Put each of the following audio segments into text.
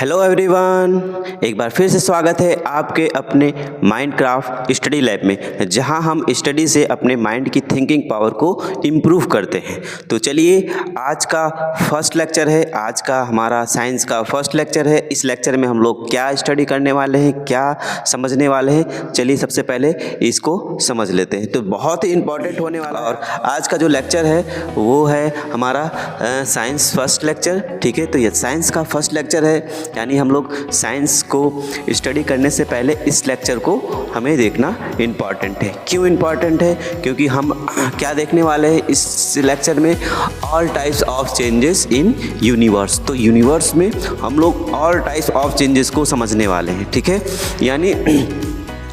Hello everyone, एक बार फिर से स्वागत है आपके अपने माइनक्राफ्ट स्टडी लैब में, जहां हम स्टडी से अपने माइंड की थिंकिंग पावर को इम्प्रूव करते हैं। तो चलिए, आज का फर्स्ट लेक्चर है, आज का हमारा साइंस का फर्स्ट लेक्चर है। इस लेक्चर में हम लोग क्या स्टडी करने वाले हैं, क्या समझने वाले हैं, चलिए सबसे पहले इसको समझ लेते हैं। तो बहुत ही इम्पोर्टेंट होने वाला, और आज का जो लेक्चर है वो है हमारा साइंस फर्स्ट लेक्चर। ठीक है, तो ये साइंस का फर्स्ट लेक्चर है, यानी हम लोग साइंस को स्टडी करने से पहले इस लेक्चर को हमें देखना इम्पॉर्टेंट है। क्यों इम्पॉर्टेंट है? क्योंकि हम क्या देखने वाले हैं इस लेक्चर में, all types of changes in universe. तो यूनिवर्स में हम लोग ऑल टाइप्स ऑफ चेंजेस को समझने वाले हैं। ठीक है, यानी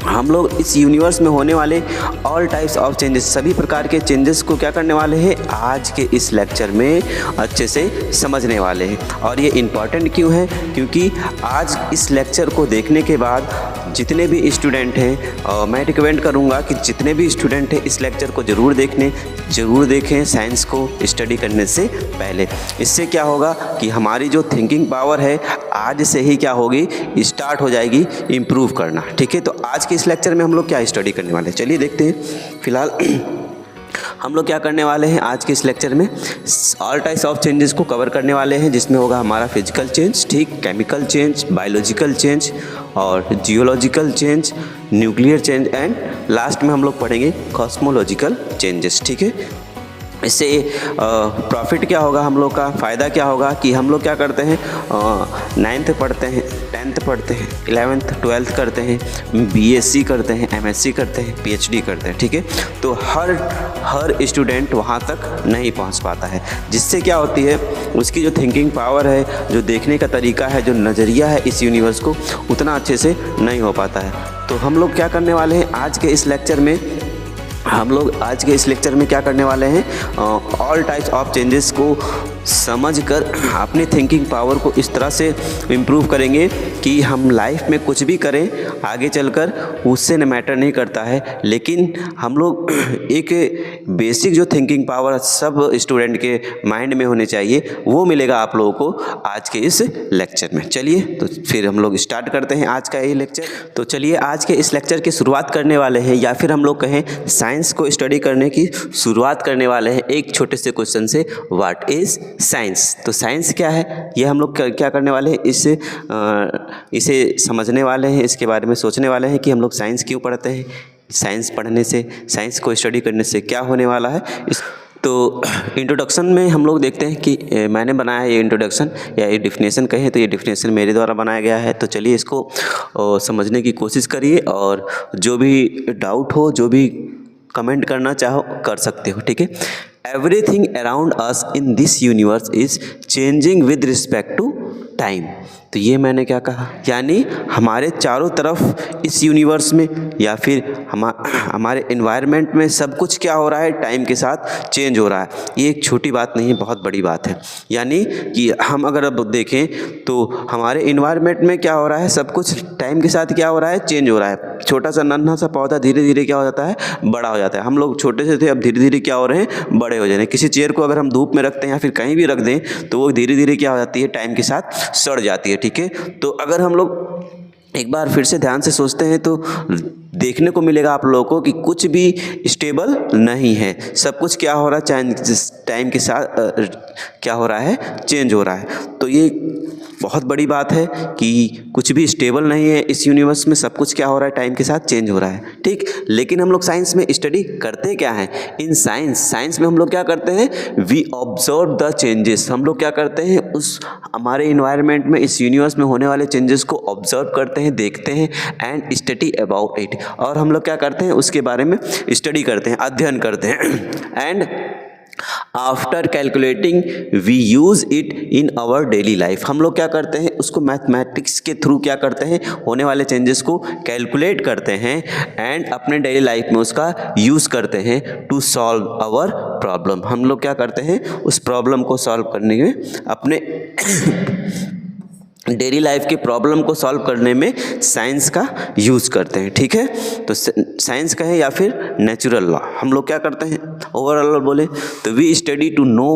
हम लोग इस यूनिवर्स में होने वाले ऑल टाइप्स ऑफ चेंजेस, सभी प्रकार के चेंजेस को क्या करने वाले हैं, आज के इस लेक्चर में अच्छे से समझने वाले हैं। और ये इम्पॉर्टेंट क्यों है? क्योंकि आज इस लेक्चर को देखने के बाद जितने भी स्टूडेंट हैं, मैं रिकमेंड करूँगा कि जितने भी स्टूडेंट हैं इस लेक्चर को ज़रूर देखें साइंस को स्टडी करने से पहले। इससे क्या होगा कि हमारी जो थिंकिंग पावर है आज से ही क्या होगी, स्टार्ट हो जाएगी इम्प्रूव करना। ठीक है, तो आज के इस लेक्चर में हम लोग क्या स्टडी करने वाले हैं, चलिए देखते हैं। फिलहाल हम लोग क्या करने वाले हैं आज के इस लेक्चर में, ऑल टाइप्स ऑफ चेंजेस को कवर करने वाले हैं, जिसमें होगा हमारा फिजिकल चेंज, ठीक, केमिकल चेंज, बायोलॉजिकल चेंज और geological change, nuclear change and last में हम लोग पढ़ेंगे कॉस्मोलॉजिकल चेंजेस। ठीक है, इससे प्रॉफिट क्या होगा, हम लोग का फ़ायदा क्या होगा कि हम लोग क्या करते हैं, 9th पढ़ते हैं, 10th पढ़ते हैं, 11th 12th करते हैं, BSc करते हैं, MSc करते हैं, PhD करते हैं। ठीक है, तो हर स्टूडेंट वहाँ तक नहीं पहुँच पाता है, जिससे क्या होती है उसकी जो थिंकिंग पावर है, जो देखने का तरीका है, जो नज़रिया है इस यूनिवर्स को, उतना अच्छे से नहीं हो पाता है। तो हम लोग क्या करने वाले हैं आज के इस लेक्चर में, क्या करने वाले हैं, ऑल टाइप्स ऑफ चेंजेस को समझकर अपनी थिंकिंग पावर को इस तरह से इम्प्रूव करेंगे कि हम लाइफ में कुछ भी करें आगे चलकर उससे न मैटर नहीं करता है, लेकिन हम लोग एक बेसिक जो थिंकिंग पावर सब स्टूडेंट के माइंड में होने चाहिए, वो मिलेगा आप लोगों को आज के इस लेक्चर में। चलिए, तो फिर हम लोग स्टार्ट करते हैं आज का ये लेक्चर। तो चलिए, आज के इस लेक्चर की शुरुआत करने वाले हैं, या फिर हम लोग कहें साइंस को स्टडी करने की शुरुआत करने वाले हैं एक छोटे से क्वेश्चन से, व्हाट इज़ साइंस। तो साइंस क्या है, ये हम लोग क्या करने वाले हैं, इसे समझने वाले हैं, इसके बारे में सोचने वाले हैं कि हम लोग साइंस क्यों पढ़ते हैं, साइंस पढ़ने से, साइंस को स्टडी करने से क्या होने वाला है। तो इंट्रोडक्शन में हम लोग देखते हैं कि मैंने बनाया है ये इंट्रोडक्शन, या ये डिफिनेशन कहें तो ये डिफिनेशन मेरे द्वारा बनाया गया है। तो चलिए इसको समझने की कोशिश करिए, और जो भी डाउट हो, जो भी कमेंट करना चाहो कर सकते हो। ठीक है, everything around us in this universe is changing with respect to time. तो ये मैंने क्या कहा, यानी हमारे चारों तरफ इस यूनिवर्स में या फिर हमारे एनवायरनमेंट में सब कुछ क्या हो रहा है, टाइम के साथ चेंज हो रहा है। ये एक छोटी बात नहीं है, बहुत बड़ी बात है। यानी कि हम अगर अब देखें तो हमारे एनवायरनमेंट में क्या हो रहा है, सब कुछ टाइम के साथ क्या हो रहा है, चेंज हो रहा है। छोटा सा नन्हा सा पौधा धीरे धीरे क्या हो जाता है, बड़ा हो जाता है। हम लोग छोटे से थे, अब धीरे धीरे क्या हो रहे हैं, बड़े हो जा रहे हैं। किसी चेयर को अगर हम धूप में रखते हैं या फिर कहीं भी रख दें तो वो धीरे धीरे क्या हो जाती है, टाइम के साथ सड़ जाती है। ठीक है, तो अगर हम लोग एक बार फिर से ध्यान से सोचते हैं तो देखने को मिलेगा आप लोगों को कि कुछ भी स्टेबल नहीं है, सब कुछ क्या हो रहा है, टाइम के साथ क्या हो रहा है, चेंज हो रहा है। तो ये बहुत बड़ी बात है कि कुछ भी स्टेबल नहीं है इस यूनिवर्स में, सब कुछ क्या हो रहा है, टाइम के साथ चेंज हो रहा है। ठीक, लेकिन हम लोग साइंस में स्टडी करते क्या हैं, इन साइंस में हम लोग क्या करते हैं, वी ऑब्जर्व द चेंजेस। हम लोग क्या करते हैं, उस हमारे इन्वायरमेंट में, इस यूनिवर्स में होने वाले चेंजेस को ऑब्जर्व करते हैं, देखते हैं, एंड स्टडी अबाउट इट। और हम लोग क्या करते हैं, उसके बारे में स्टडी करते हैं, अध्ययन करते हैं। And after calculating we use it in our daily life. हम लोग क्या करते हैं, उसको मैथमेटिक्स के थ्रू क्या करते हैं, होने वाले चेंजेस को कैलकुलेट करते हैं, एंड अपने डेली लाइफ में उसका यूज़ करते हैं टू सॉल्व आवर प्रॉब्लम। हम लोग क्या करते हैं, उस प्रॉब्लम को सॉल्व करने में, अपने डेली लाइफ के प्रॉब्लम को सॉल्व करने में साइंस का यूज़ करते हैं। ठीक है, तो साइंस कहें या फिर नेचुरल लॉ, हम लोग क्या करते हैं, ओवरऑल बोले तो we study to know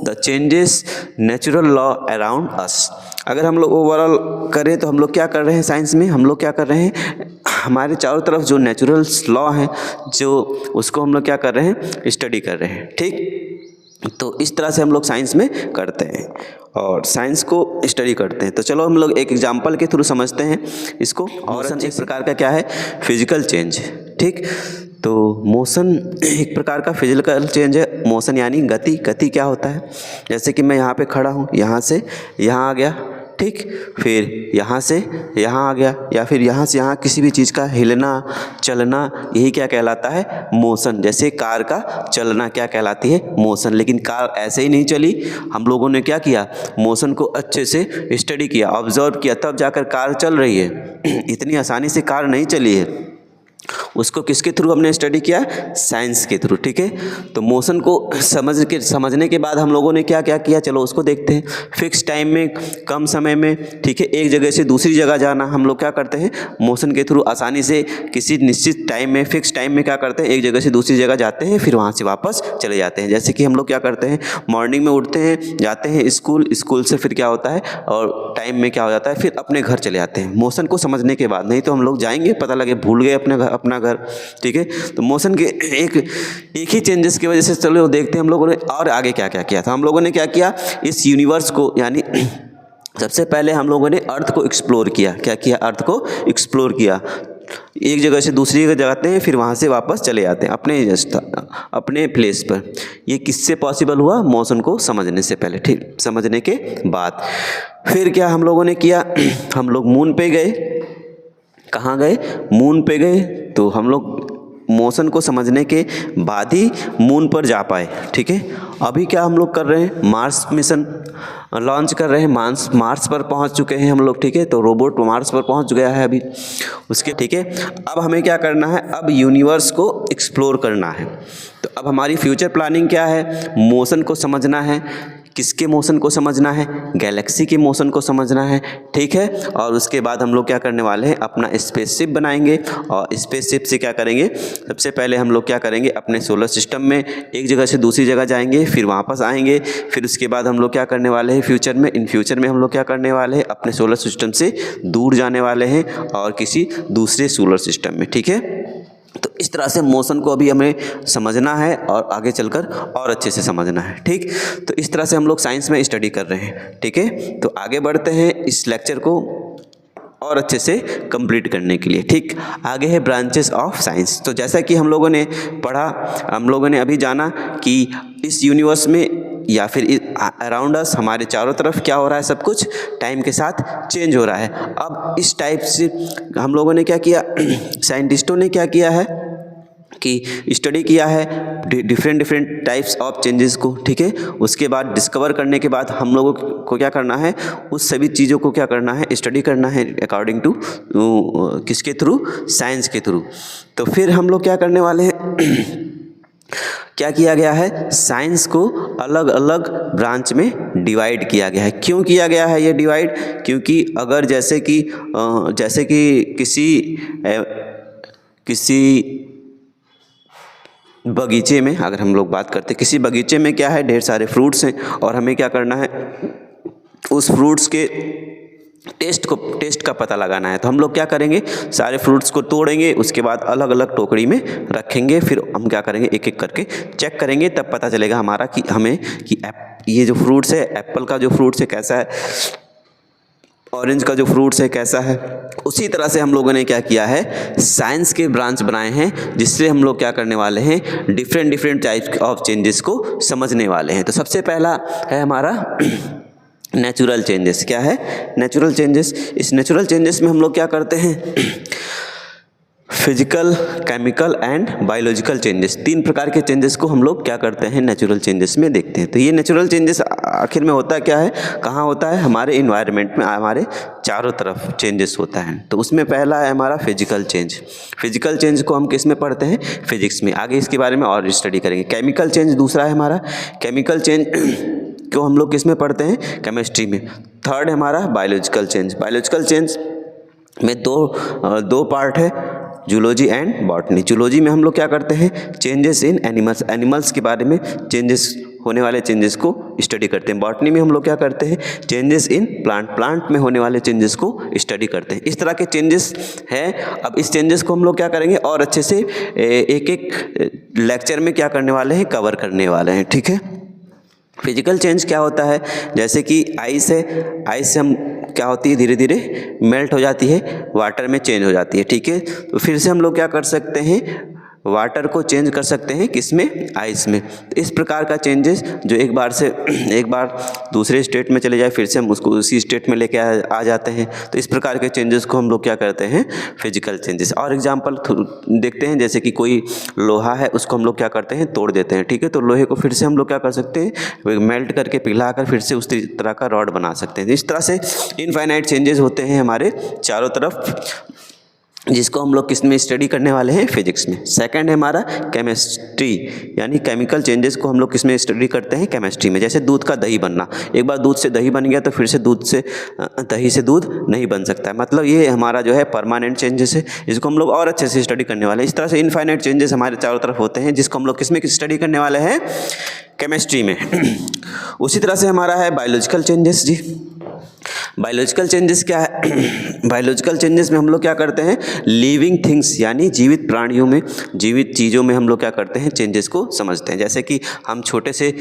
the changes natural law around us. अगर हम लोग ओवरऑल करें तो हम लोग क्या कर रहे हैं साइंस में, हम लोग क्या कर रहे हैं, हमारे चारों तरफ जो नेचुरल लॉ हैं जो उसको हम लोग क्या कर रहे हैं, स्टडी कर रहे हैं। ठीक, तो इस तरह से हम लोग साइंस में करते हैं और साइंस को स्टडी करते हैं। तो चलो हम लोग एक एग्जांपल के थ्रू समझते हैं इसको। मोशन एक प्रकार का क्या है, फिजिकल चेंज। ठीक, तो मोशन एक प्रकार का फिजिकल चेंज है। मोशन यानी गति। गति क्या होता है, जैसे कि मैं यहाँ पे खड़ा हूँ, यहाँ से यहाँ आ गया, ठीक, फिर यहाँ से यहाँ आ गया, या फिर यहाँ से यहाँ किसी भी चीज़ का हिलना चलना, यही क्या कहलाता है, मोशन। जैसे कार का चलना क्या कहलाती है, मोशन। लेकिन कार ऐसे ही नहीं चली, हम लोगों ने क्या किया, मोशन को अच्छे से स्टडी किया, ऑब्जर्व किया, तब जाकर कार चल रही है। इतनी आसानी से कार नहीं चली है, उसको किसके थ्रू हमने स्टडी किया, साइंस के थ्रू। ठीक है, तो मोशन को समझने के बाद हम लोगों ने क्या क्या किया, चलो उसको देखते हैं। फिक्स टाइम में, कम समय में, ठीक है, एक जगह से दूसरी जगह जाना, हम लोग क्या करते हैं, मोशन के थ्रू आसानी से किसी निश्चित टाइम में, फिक्स टाइम में क्या करते हैं, एक जगह से दूसरी जगह जाते हैं, फिर वहाँ से वापस चले जाते हैं। जैसे कि हम लोग क्या करते हैं, मॉर्निंग में उठते हैं, जाते हैं स्कूल, स्कूल से फिर क्या होता है, और टाइम में क्या हो जाता है, फिर अपने घर चले आते हैं, मोशन को समझने के बाद। नहीं तो हम लोग जाएंगे, पता लगे भूल गए अपना घर। ठीक है, तो मोशन के एक ही चेंजेस की वजह से चलो देखते हैं हम लोगों ने और आगे क्या क्या किया था। हम लोगों ने क्या किया, इस यूनिवर्स को, यानी सबसे पहले हम लोगों ने अर्थ को एक्सप्लोर किया। क्या किया, अर्थ को एक्सप्लोर किया। एक जगह से दूसरी जगह जाते हैं, फिर वहाँ से वापस चले जाते हैं अपने प्लेस पर। ये किससे पॉसिबल हुआ, मोशन को समझने से पहले, ठीक, समझने के बाद। फिर क्या हम लोगों ने किया, हम लोग मून पे गए। कहाँ गए, मून पे गए। तो हम लोग मोशन को समझने के बाद ही मून पर जा पाए। ठीक है, अभी क्या हम लोग कर रहे हैं, मार्स मिशन लॉन्च कर रहे हैं, मार्स पर पहुंच चुके हैं हम लोग। ठीक है, तो रोबोट मार्स पर पहुंच गया है अभी उसके। ठीक है, अब हमें क्या करना है, अब यूनिवर्स को एक्सप्लोर करना है। तो अब हमारी फ्यूचर प्लानिंग क्या है, मोशन को समझना है। किसके मोशन को समझना है, गैलेक्सी के मोशन को समझना है। ठीक है, और उसके बाद हम लोग क्या करने वाले हैं, अपना स्पेसशिप बनाएंगे। और स्पेसशिप से क्या करेंगे, सबसे पहले हम लोग क्या करेंगे, अपने सोलर सिस्टम में एक जगह से दूसरी जगह जाएंगे, फिर वापस आएंगे। फिर उसके बाद हम लोग क्या करने वाले हैं, इन फ्यूचर में हम लोग क्या करने वाले हैं, अपने सोलर सिस्टम से दूर जाने वाले हैं और किसी दूसरे सोलर सिस्टम में। ठीक है, तो इस तरह से मोशन को अभी हमें समझना है और आगे चलकर और अच्छे से समझना है। ठीक, तो इस तरह से हम लोग साइंस में स्टडी कर रहे हैं। ठीक है, तो आगे बढ़ते हैं इस लेक्चर को और अच्छे से कंप्लीट करने के लिए। ठीक, आगे है ब्रांचेस ऑफ साइंस। तो जैसा कि हम लोगों ने पढ़ा, हम लोगों ने अभी जाना कि इस यूनिवर्स में या फिर अराउंड अस, हमारे चारों तरफ क्या हो रहा है, सब कुछ टाइम के साथ चेंज हो रहा है। अब इस टाइप से हम लोगों ने क्या किया, साइंटिस्टों ने क्या किया है कि स्टडी किया है डिफरेंट टाइप्स ऑफ चेंजेस को। ठीक है, उसके बाद डिस्कवर करने के बाद हम लोगों को क्या करना है, उस सभी चीज़ों को क्या करना है, स्टडी करना है अकॉर्डिंग टू किसके थ्रू, साइंस के थ्रू। तो फिर हम लोग क्या करने वाले हैं, क्या किया गया है, साइंस को अलग अलग ब्रांच में डिवाइड किया गया है। क्यों किया गया है ये डिवाइड, क्योंकि अगर जैसे कि किसी बगीचे में अगर हम लोग बात करते हैं, किसी बगीचे में क्या है, ढेर सारे फ्रूट्स हैं और हमें क्या करना है, उस फ्रूट्स के टेस्ट का पता लगाना है। तो हम लोग क्या करेंगे, सारे फ्रूट्स को तोड़ेंगे, उसके बाद अलग अलग टोकरी में रखेंगे, फिर हम क्या करेंगे, एक एक करके चेक करेंगे, तब पता चलेगा हमारा कि हमें कि ये जो फ्रूट्स है, एप्पल का जो फ्रूट्स है कैसा है, ऑरेंज का जो फ्रूट्स है कैसा है। उसी तरह से हम लोगों ने क्या किया है, साइंस के ब्रांच बनाए हैं, जिससे हम लोग क्या करने वाले हैं, डिफरेंट टाइप्स ऑफ चेंजेस को समझने वाले हैं। तो सबसे पहला है हमारा नेचुरल चेंजेस। क्या है, नेचुरल चेंजेस। इस नेचुरल चेंजेस में हम लोग क्या करते हैं, physical, chemical and biological changes, 3 प्रकार के चेंजेस को हम लोग क्या करते हैं, नेचुरल चेंजेस में देखते हैं। तो ये नेचुरल चेंजेस आखिर में होता क्या है, कहाँ होता है, हमारे इन्वायरमेंट में, हमारे चारों तरफ चेंजेस होता है। तो उसमें पहला है हमारा फिजिकल चेंज। फिजिकल चेंज को हम किस में पढ़ते हैं, फिजिक्स में। आगे इसके बारे में और स्टडी करेंगे। केमिकल चेंज दूसरा है हमारा, केमिकल चेंज को हम लोग किस में पढ़ते हैं, केमिस्ट्री में। थर्ड है हमारा बायोलॉजिकल चेंज। बायोलॉजिकल चेंज में दो पार्ट है, जूलॉजी एंड बॉटनी। जूलॉजी में हम लोग क्या करते हैं, चेंजेस इन एनिमल्स, एनिमल्स के बारे में चेंजेस होने वाले चेंजेस को स्टडी करते हैं। बॉटनी में हम लोग क्या करते हैं, चेंजेस इन प्लांट, प्लांट में होने वाले चेंजेस को स्टडी करते हैं। इस तरह के चेंजेस हैं। अब इस चेंजेस को हम लोग क्या करेंगे और अच्छे से एक एक लेक्चर में क्या करने वाले हैं, कवर करने वाले हैं, ठीक है। फिजिकल चेंज क्या होता है, जैसे कि आइस है, आइस से हम क्या होती है, धीरे धीरे मेल्ट हो जाती है, वाटर में चेंज हो जाती है, ठीक है। तो फिर से हम लोग क्या कर सकते हैं, वाटर को चेंज कर सकते हैं, किसमें, आइस में। तो इस प्रकार का चेंजेस जो एक बार से एक बार दूसरे स्टेट में चले जाए, फिर से हम उसको उसी स्टेट में लेके आ जाते हैं। तो इस प्रकार के चेंजेस को हम लोग क्या करते हैं, फिजिकल चेंजेस। और एग्जांपल देखते हैं, जैसे कि कोई लोहा है, उसको हम लोग क्या करते हैं, तोड़ देते हैं, ठीक है। तो लोहे को फिर से हम लोग क्या कर सकते हैं, मेल्ट करके पिघला कर फिर से उस तरह का रॉड बना सकते हैं। इस तरह से इनफाइनाइट चेंजेस होते हैं हमारे चारों तरफ, जिसको हम लोग किस में स्टडी करने वाले हैं, फिजिक्स में। सेकंड है हमारा केमिस्ट्री, यानी केमिकल चेंजेस को हम लोग किस में स्टडी करते हैं, केमिस्ट्री में। जैसे दूध का दही बनना, एक बार दूध से दही बन गया तो फिर से दूध से दही से दूध नहीं बन सकता है, मतलब ये हमारा जो है परमानेंट चेंजेस है, इसको हम लोग और अच्छे से स्टडी करने वाले हैं। इस तरह से इनफाइनाइट चेंजेस हमारे चारों तरफ होते हैं, जिसको हम लोग किस में स्टडी करने वाले हैं, केमिस्ट्री में। उसी तरह से हमारा है बायोलॉजिकल चेंजेस जी। बायोलॉजिकल चेंजेस क्या है, बायोलॉजिकल चेंजेस में हम लोग क्या करते हैं, लिविंग थिंग्स यानी जीवित प्राणियों में, जीवित चीज़ों में हम लोग क्या करते हैं, चेंजेस को समझते हैं। जैसे कि हम छोटे से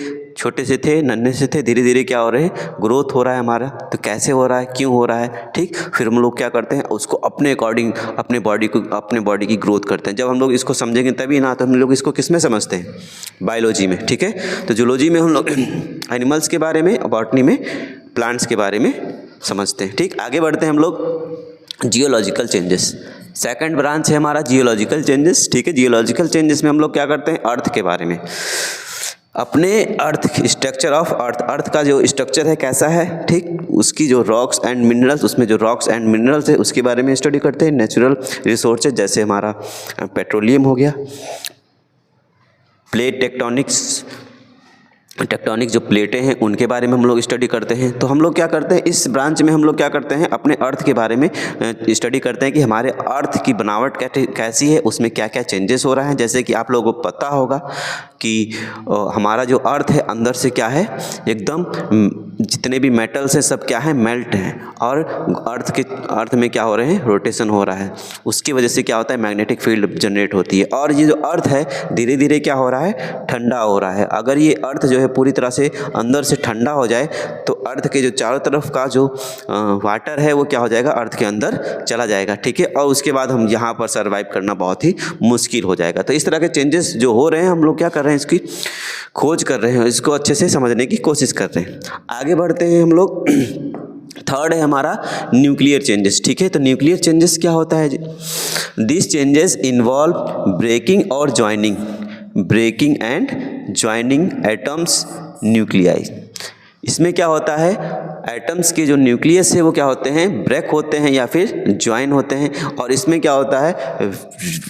थे, नन्हे से थे, धीरे धीरे क्या हो रहे हैं, ग्रोथ हो रहा है हमारा। तो कैसे हो रहा है, क्यों हो रहा है, ठीक। फिर हम लोग क्या करते हैं, उसको अपने अकॉर्डिंग अपने बॉडी की ग्रोथ करते हैं। जब हम लोग इसको समझेंगे तभी ना, तो हम लोग इसको किस में समझते हैं, बायोलॉजी में, ठीक है। तो जूलॉजी में हम लोग एनिमल्स के बारे में, बॉटनी में प्लांट्स के बारे में समझते हैं, ठीक। आगे बढ़ते हैं हम लोग, जियोलॉजिकल चेंजेस। सेकंड ब्रांच है हमारा जियोलॉजिकल चेंजेस, ठीक है। जियोलॉजिकल चेंजेस में हम लोग क्या करते हैं, अर्थ के बारे में, अपने अर्थ, स्ट्रक्चर ऑफ अर्थ, अर्थ का जो स्ट्रक्चर है कैसा है, ठीक। उसकी जो रॉक्स एंड मिनरल्स, उसमें जो रॉक्स एंड मिनरल्स है उसके बारे में स्टडी करते हैं। नेचुरल रिसोर्सेज, जैसे हमारा पेट्रोलियम हो गया, प्लेट टेक्टोनिक जो प्लेटें हैं उनके बारे में हम लोग स्टडी करते हैं। तो हम लोग क्या करते हैं, इस ब्रांच में हम लोग क्या करते हैं, अपने अर्थ के बारे में स्टडी करते हैं कि हमारे अर्थ की बनावट कैसी है, उसमें क्या क्या चेंजेस हो रहा है। जैसे कि आप लोगों को पता होगा कि हमारा जो अर्थ है अंदर से क्या है, एकदम जितने भी मेटल्स हैं सब क्या है, मेल्ट हैं, और अर्थ में क्या हो रहे हैं, रोटेशन हो रहा है। उसकी वजह से क्या होता है, मैग्नेटिक फील्ड जनरेट होती है। और ये जो अर्थ है धीरे धीरे क्या हो रहा है, ठंडा हो रहा है। अगर ये अर्थ जो है पूरी तरह से अंदर से ठंडा हो जाए तो अर्थ के जो चारों तरफ का जो वाटर है वो क्या हो जाएगा, अर्थ के अंदर चला जाएगा, ठीक है। और उसके बाद हम यहाँ पर सर्वाइव करना बहुत ही मुश्किल हो जाएगा। तो इस तरह के चेंजेस जो हो रहे हैं, हम लोग क्या कर रहे हैं, इसकी खोज कर रहे हैं, इसको अच्छे से समझने की कोशिश कर रहे हैं। आगे बढ़ते हैं हम लोग, थर्ड है हमारा न्यूक्लियर चेंजेस, ठीक है। तो न्यूक्लियर चेंजेस क्या होता है, दिस चेंजेस इन्वॉल्व ब्रेकिंग और joining, breaking and joining atoms nuclei. इसमें क्या होता है, एटम्स के जो न्यूक्लियस है वो क्या होते हैं, ब्रेक होते हैं या फिर ज्वाइन होते हैं। और इसमें क्या होता है,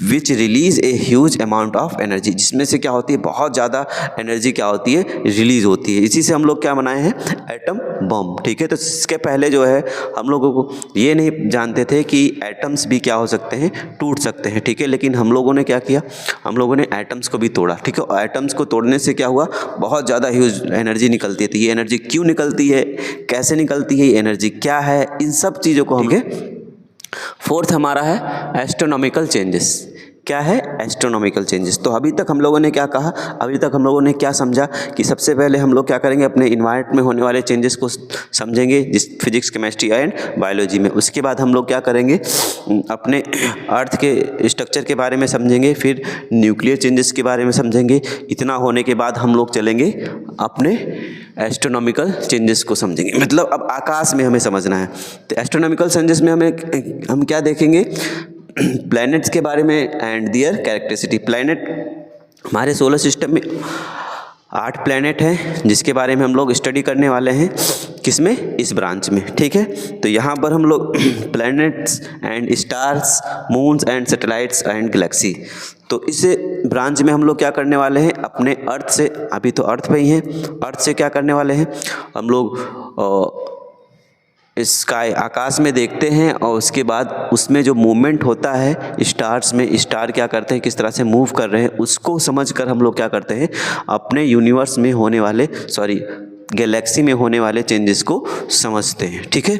विच release a huge amount of energy, जिसमें से क्या होती है, बहुत ज़्यादा एनर्जी क्या होती है, रिलीज होती है। इसी से हम लोग क्या बनाए हैं, एटम बम, ठीक है। तो इसके पहले जो है हम लोगों को ये नहीं जानते थे कि एटम्स भी क्या हो सकते हैं, टूट सकते हैं, ठीक है। लेकिन हम लोगों ने क्या किया, हम लोगों ने एटम्स को भी तोड़ा, ठीक है। एटम्स को तोड़ने से क्या हुआ, बहुत ज़्यादा ह्यूज एनर्जी निकलती है। तो ये एनर्जी क्यों निकलती है, कैसे निकलती है, एनर्जी क्या है, इन सब चीज़ों को हम, ठीक है। फोर्थ हमारा है एस्ट्रोनॉमिकल चेंजेस। क्या है, एस्ट्रोनॉमिकल चेंजेस। तो अभी तक हम लोगों ने क्या कहा, अभी तक हम लोगों ने क्या समझा कि सबसे पहले हम लोग क्या करेंगे, अपने इन्वायरमेंट में होने वाले चेंजेस को समझेंगे, जिस फिजिक्स, केमिस्ट्री एंड बायोलॉजी में। उसके बाद हम लोग क्या करेंगे, अपने अर्थ के स्ट्रक्चर के बारे में समझेंगे, फिर न्यूक्लियर चेंजेस के बारे में समझेंगे। इतना होने के बाद हम लोग चलेंगे अपने एस्ट्रोनॉमिकल चेंजेस को समझेंगे, मतलब अब आकाश में हमें समझना है। तो एस्ट्रोनॉमिकल चेंजेस में हम क्या देखेंगे, प्लैनेट्स के बारे में एंड दियर कैरेक्टरिस्टिक। प्लैनेट, हमारे सोलर सिस्टम में 8 प्लैनेट हैं जिसके बारे में हम लोग स्टडी करने वाले हैं, किसमें, इस ब्रांच में, ठीक है। तो यहाँ पर हम लोग planets and stars, moons and satellites and Galaxy, तो इस ब्रांच में हम लोग क्या करने वाले हैं, अपने अर्थ से, अभी तो अर्थ पे ही हैं, अर्थ से क्या करने वाले हैं हम लोग, स्काई आकाश में देखते हैं और उसके बाद उसमें जो मूवमेंट होता है स्टार्स में, स्टार क्या करते हैं, किस तरह से मूव कर रहे हैं, उसको समझकर हम लोग क्या करते हैं अपने यूनिवर्स में होने वाले गैलेक्सी में होने वाले चेंजेस को समझते हैं। ठीक है,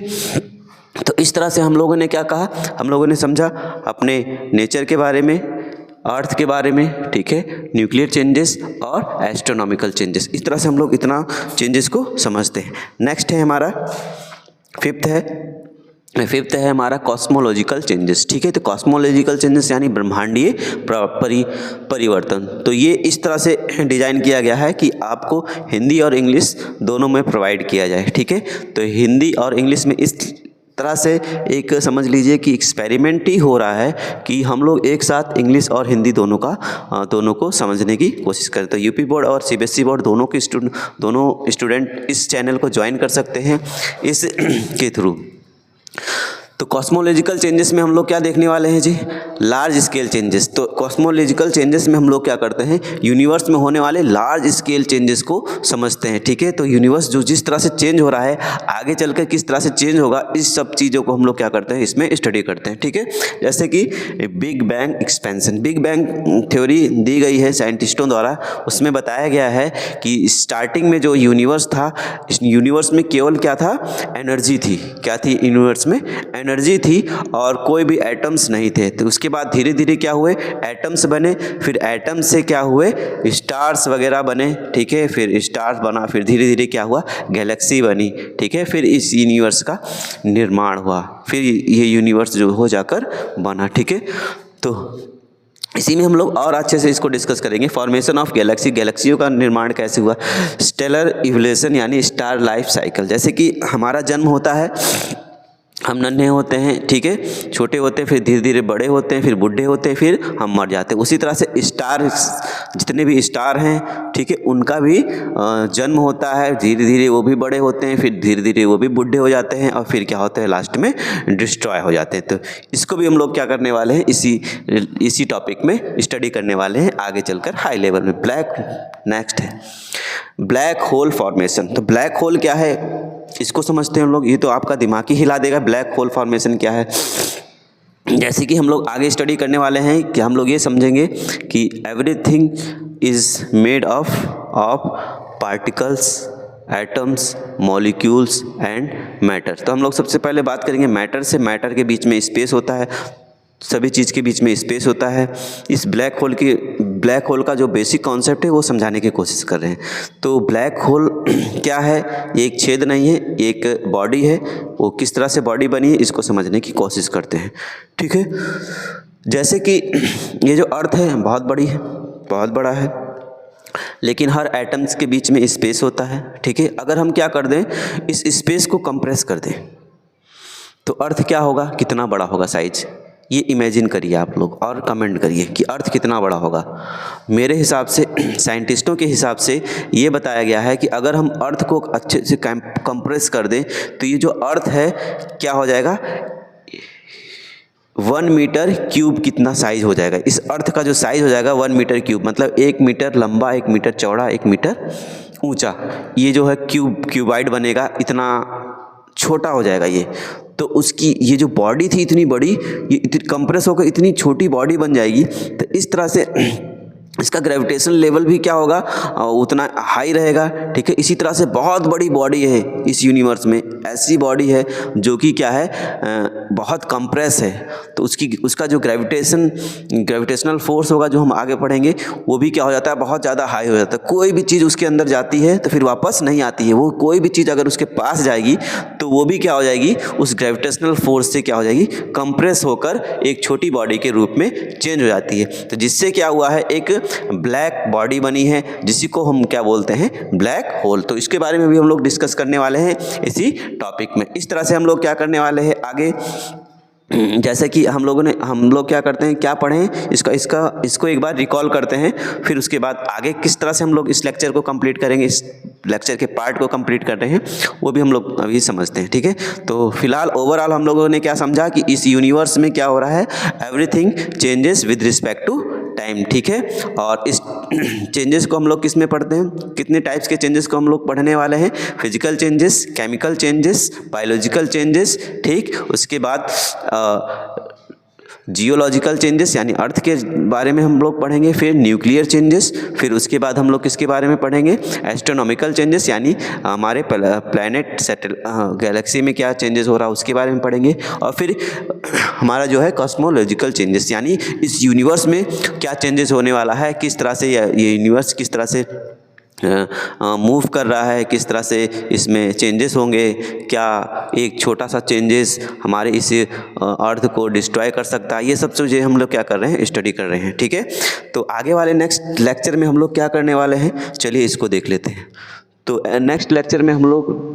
तो इस तरह से हम लोगों ने क्या कहा, हम लोगों ने समझा अपने नेचर के बारे में, अर्थ के बारे में, ठीक है, न्यूक्लियर चेंजेस और एस्ट्रोनॉमिकल चेंजेस। इस तरह से हम लोग इतना चेंजेस को समझते हैं। नेक्स्ट है हमारा फिफ्थ है हमारा कॉस्मोलॉजिकल चेंजेस। ठीक है, तो कॉस्मोलॉजिकल चेंजेस यानी ब्रह्मांडीय परिवर्तन। तो ये इस तरह से डिजाइन किया गया है कि आपको हिंदी और इंग्लिश दोनों में प्रोवाइड किया जाए। ठीक है, तो हिंदी और इंग्लिश में इस तरह से एक समझ लीजिए कि एक्सपेरिमेंट ही हो रहा है कि हम लोग एक साथ इंग्लिश और हिंदी दोनों को समझने की कोशिश करें। तो यूपी बोर्ड और सीबीएसई बोर्ड दोनों स्टूडेंट इस चैनल को ज्वाइन कर सकते हैं इस के थ्रू। तो कॉस्मोलॉजिकल चेंजेस में हम लोग क्या देखने वाले हैं जी, लार्ज स्केल चेंजेस। तो कॉस्मोलॉजिकल चेंजेस में हम लोग क्या करते हैं, यूनिवर्स में होने वाले लार्ज स्केल चेंजेस को समझते हैं। ठीक है, तो यूनिवर्स जो जिस तरह से चेंज हो रहा है, आगे चलकर किस तरह से चेंज होगा, इस सब चीज़ों को हम लोग क्या करते हैं, इसमें स्टडी करते हैं। ठीक है, जैसे कि big bang expansion, big bang theory दी गई है साइंटिस्टों द्वारा। उसमें बताया गया है कि स्टार्टिंग में जो यूनिवर्स था, इस यूनिवर्स में केवल क्या था, एनर्जी थी। क्या थी यूनिवर्स में, एनर्जी थी और कोई भी एटम्स नहीं थे। तो उसके बाद धीरे धीरे क्या हुए, एटम्स बने, फिर एटम्स से क्या हुए, स्टार्स वगैरह बने। ठीक है, फिर स्टार्स बना, फिर धीरे धीरे क्या हुआ, गैलेक्सी बनी। ठीक है, फिर इस यूनिवर्स का निर्माण हुआ, फिर ये यूनिवर्स जो हो जाकर बना। ठीक है, तो इसी में हम लोग और अच्छे से इसको डिस्कस करेंगे। फॉर्मेशन ऑफ गैलेक्सी, गैलेक्सियों का निर्माण कैसे हुआ, स्टेलर इवोल्यूशन यानी स्टार लाइफ साइकिल। जैसे कि हमारा जन्म होता है, हम नन्हे होते हैं, ठीक है, छोटे होते हैं, फिर धीरे धीरे बड़े होते हैं, फिर बूढ़े होते हैं, फिर हम मर जाते हैं। उसी तरह से स्टार, जितने भी स्टार हैं, ठीक है, उनका भी जन्म होता है, धीरे धीरे वो भी बड़े होते हैं, फिर धीरे धीरे वो भी बूढ़े हो जाते हैं और फिर क्या होता है, लास्ट में डिस्ट्रॉय हो जाते हैं। तो इसको भी हम लोग क्या करने वाले हैं, इसी टॉपिक में स्टडी करने वाले हैं आगे चलकर हाई लेवल में। नेक्स्ट है ब्लैक होल फॉर्मेशन। तो ब्लैक होल क्या है, इसको समझते हैं हम लोग। ये तो आपका दिमाग ही हिला देगा, ब्लैक होल फॉर्मेशन क्या है। जैसे कि हम लोग आगे स्टडी करने वाले हैं कि हम लोग ये समझेंगे कि everything is made of particles, atoms, molecules and matter. तो हम लोग सबसे पहले बात करेंगे मैटर से। मैटर के बीच में स्पेस होता है, सभी चीज़ के बीच में स्पेस होता है। इस ब्लैक होल का जो बेसिक कॉन्सेप्ट है वो समझाने की कोशिश कर रहे हैं। तो ब्लैक होल क्या है, ये एक छेद नहीं है, एक बॉडी है। वो किस तरह से बॉडी बनी है, इसको समझने की कोशिश करते हैं। ठीक है, जैसे कि ये जो अर्थ है बहुत बड़ी है, बहुत बड़ा है, लेकिन हर एटम्स के बीच में स्पेस होता है। ठीक है, अगर हम क्या कर दें, इस स्पेस को कंप्रेस कर दें तो अर्थ क्या होगा, कितना बड़ा होगा साइज, ये इमेजिन करिए आप लोग और कमेंट करिए कि अर्थ कितना बड़ा होगा। मेरे हिसाब से, साइंटिस्टों के हिसाब से ये बताया गया है कि अगर हम अर्थ को अच्छे से कंप्रेस कर दें तो ये जो अर्थ है क्या हो जाएगा, 1 मीटर क्यूब कितना साइज हो जाएगा। इस अर्थ का जो साइज हो जाएगा 1 मीटर क्यूब, मतलब 1 मीटर लंबा, 1 मीटर चौड़ा, 1 मीटर ऊंचा। ये जो है क्यूबाइड बनेगा, इतना छोटा हो जाएगा ये। तो उसकी ये जो बॉडी थी इतनी बड़ी, ये कंप्रेस होकर इतनी छोटी बॉडी बन जाएगी। तो इस तरह से इसका ग्रेविटेशन लेवल भी क्या होगा, उतना हाई रहेगा। ठीक है, इसी तरह से बहुत बड़ी बॉडी है इस यूनिवर्स में, ऐसी बॉडी है जो कि क्या है, बहुत कंप्रेस है। तो उसका जो ग्रेविटेशनल फोर्स होगा, जो हम आगे पढ़ेंगे, वो भी क्या हो जाता है, बहुत ज़्यादा हाई हो जाता है। कोई भी चीज़ उसके अंदर जाती है तो फिर वापस नहीं आती है। वो कोई भी चीज़ अगर उसके पास जाएगी तो वो भी क्या हो जाएगी, उस ग्रेविटेशनल फोर्स से क्या हो जाएगी, कंप्रेस होकर एक छोटी बॉडी के रूप में चेंज हो जाती है। तो जिससे क्या हुआ है, एक ब्लैक बॉडी बनी है, जिसी को हम क्या बोलते हैं, ब्लैक होल। तो इसके बारे में भी हम लोग डिस्कस करने वाले हैं इसी टॉपिक में। इस तरह से हम लोग क्या करने वाले हैं आगे, जैसे कि हम लोग क्या करते हैं, क्या पढ़ें, इसको एक बार रिकॉल करते हैं, फिर उसके बाद आगे किस तरह से हम लोग इस लेक्चर को कंप्लीट करेंगे, इस लेक्चर के पार्ट को कंप्लीट कर रहे हैं, वो भी हम लोग अभी समझते हैं। ठीक है, तो फिलहाल ओवरऑल हम लोगों ने क्या समझा कि इस यूनिवर्स में क्या हो रहा है, everything changes with respect to time, ठीक है। और इस चेंजेस को हम लोग किस में पढ़ते हैं, कितने टाइप्स के चेंजेस को हम लोग पढ़ने वाले हैं, physical changes, chemical changes, biological changes, ठीक। उसके बाद जियोलॉजिकल चेंजेस यानी अर्थ के बारे में हम लोग पढ़ेंगे, फिर न्यूक्लियर चेंजेस, फिर उसके बाद हम लोग किसके बारे में पढ़ेंगे, एस्ट्रोनॉमिकल चेंजेस यानी हमारे प्लैनेट सेटल गैलेक्सी में क्या चेंजेस हो रहा है उसके बारे में पढ़ेंगे, और फिर हमारा जो है कॉस्मोलॉजिकल चेंजेस यानी इस यूनिवर्स में क्या चेंजेस होने वाला है, किस तरह से ये यूनिवर्स किस तरह से मूव कर रहा है, किस तरह से इसमें चेंजेस होंगे, क्या एक छोटा सा चेंजेस हमारे इस अर्थ को डिस्ट्रॉय कर सकता है, ये सब चीज़ें हम लोग क्या कर रहे हैं, स्टडी कर रहे हैं, ठीक है। तो आगे वाले नेक्स्ट लेक्चर में हम लोग क्या करने वाले हैं, चलिए इसको देख लेते हैं। तो नेक्स्ट लेक्चर में हम लोग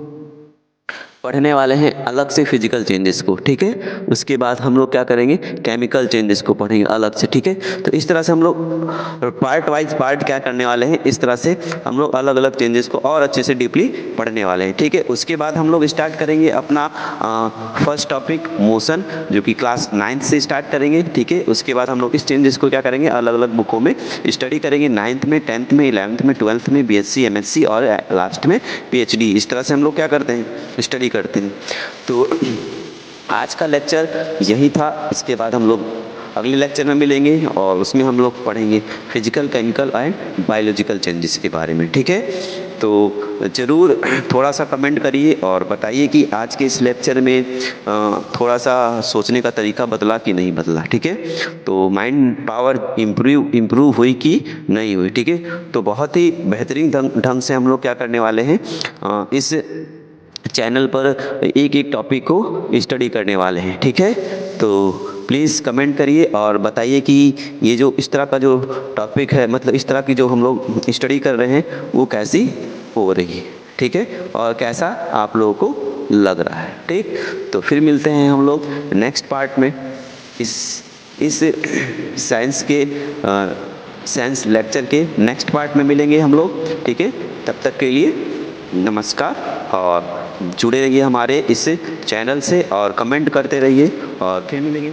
पढ़ने वाले हैं अलग से फिजिकल चेंजेस को, ठीक है। उसके बाद हम लोग क्या करेंगे, केमिकल चेंजेस को पढ़ेंगे अलग से, ठीक है। तो इस तरह से हम लोग पार्ट वाइज पार्ट क्या करने वाले हैं, इस तरह से हम लोग अलग अलग चेंजेस को और अच्छे से डीपली पढ़ने वाले हैं, ठीक है। उसके बाद हम लोग स्टार्ट करेंगे अपना फर्स्ट टॉपिक मोशन, जो कि क्लास 9th से स्टार्ट करेंगे, ठीक है। उसके बाद हम लोग इस चेंजेस को क्या करेंगे, अलग अलग बुकों में स्टडी करेंगे, 9th में, 10th में, 11th में, 12th में, BSc MSc और लास्ट में PhD। इस तरह से हम लोग क्या करते हैं, स्टडी करते हैं। तो आज का लेक्चर यही था। इसके बाद हम लोग अगले लेक्चर में मिलेंगे और उसमें हम लोग पढ़ेंगे physical, chemical and biological changes के बारे में, ठीक है। तो ज़रूर थोड़ा सा कमेंट करिए और बताइए कि आज के इस लेक्चर में थोड़ा सा सोचने का तरीका बदला कि नहीं बदला, ठीक है। तो माइंड पावर इम्प्रूव हुई कि नहीं हुई, ठीक है। तो बहुत ही बेहतरीन ढंग से हम लोग क्या करने वाले हैं, इस चैनल पर एक एक टॉपिक को स्टडी करने वाले हैं, ठीक है। तो प्लीज़ कमेंट करिए और बताइए कि ये जो इस तरह का जो टॉपिक है, मतलब इस तरह की जो हम लोग स्टडी कर रहे हैं वो कैसी हो रही है, ठीक है, और कैसा आप लोगों को लग रहा है, ठीक। तो फिर मिलते हैं हम लोग नेक्स्ट पार्ट में, इस साइंस लेक्चर के नेक्स्ट पार्ट में मिलेंगे हम लोग, ठीक है। तब तक के लिए नमस्कार और जुड़े रहिए हमारे इस चैनल से और कमेंट करते रहिए और फिर मिलेंगे।